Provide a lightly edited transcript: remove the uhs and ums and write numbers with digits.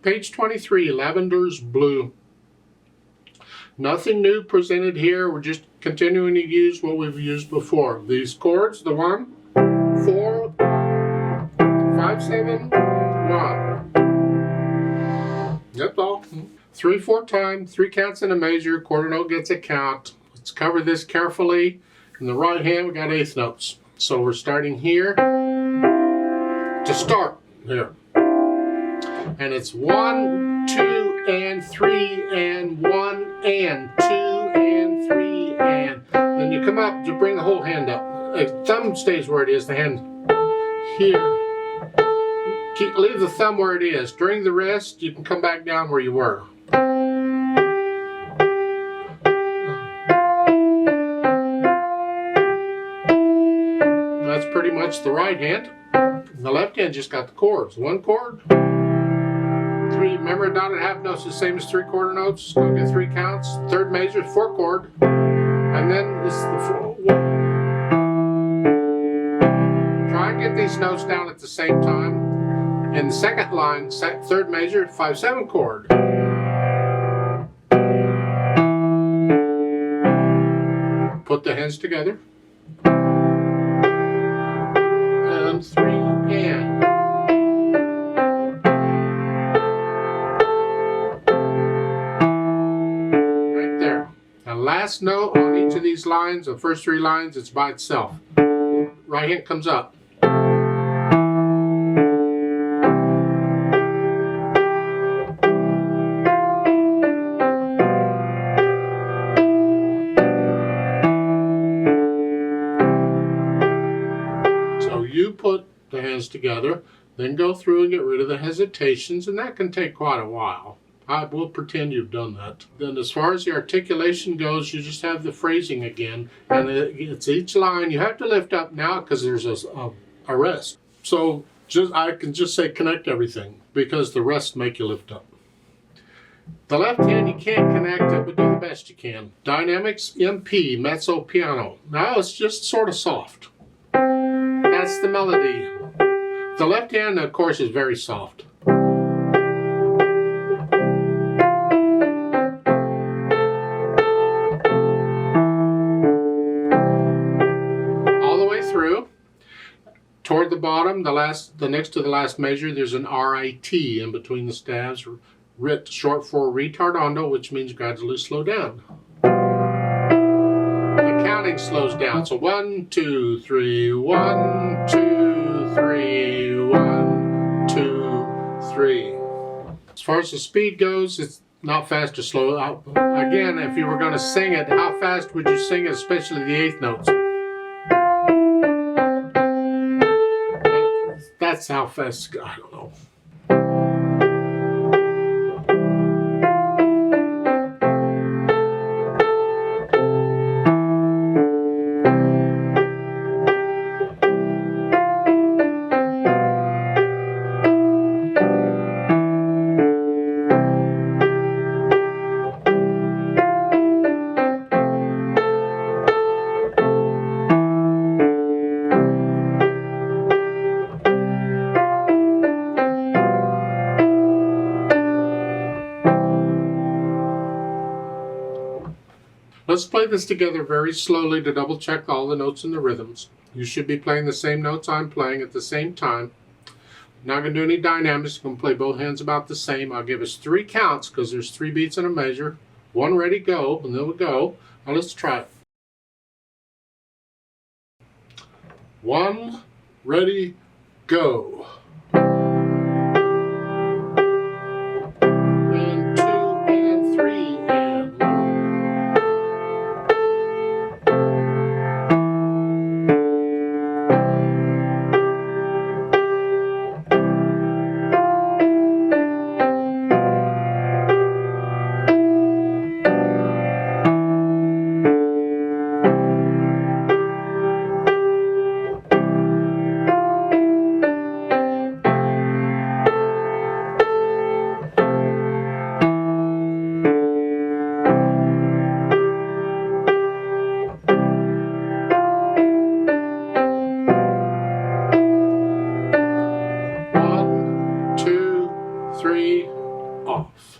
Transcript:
Page 23, Lavender's Blue. Nothing new presented here. We're just continuing to use what we've used before. These chords, the 1, 4, 5, 7, 1. That's all. 3, 4 times, 3 counts in a measure, quarter note gets a count. Let's cover this carefully. In the right hand, we got 1/8 notes. So we're starting here to start here. And it's 1, 2, and 3, and 1, and 2, and 3, and then you come up to bring the whole hand up. The thumb stays where it is, the hand here. Leave the thumb where it is. During the rest, you can come back down where you were. That's pretty much the right hand. The left hand just got the chords. 1 chord. 3, remember dotted half notes the same as 3 quarter notes. Go get 3 counts. 3rd major, 4 chord. And then this is the 4. Try and get these notes down at the same time. In the 2nd line, 3rd major, 5, 7 chord. Put the hands together. And 3 and. Right there. The last note on each of these lines, the first 3 lines, it's by itself. Right hand comes up. You put the hands together, then go through and get rid of the hesitations, and that can take quite a while. I will pretend you've done that. Then as far as the articulation goes, you just have the phrasing again, and it's each line you have to lift up now because there's a rest. So I can just say connect everything because the rest make you lift up. The left hand you can't connect it, but do the best you can. Dynamics MP, mezzo piano. Now it's just sort of soft. That's the melody. The left hand, of course, is very soft. All the way through. Toward the bottom, the next to the last measure, there's an RIT in between the stabs. RIT, short for retardando, which means gradually slow down. Counting slows down. So 1, 2, 3, 1, 2, 3, 1, 2, 3. As far as the speed goes, it's not fast or slow. Again, if you were going to sing it, how fast would you sing it, especially the 8th notes? That's how fast, I don't know. Let's play this together very slowly to double check all the notes and the rhythms. You should be playing the same notes I'm playing at the same time. Not going to do any dynamics. I'm going to play both hands about the same. I'll give us 3 counts because there's 3 beats in a measure. 1 ready, go, and then we'll go. Now let's try it. 1, ready, go. And 2 and 3 and 1. off.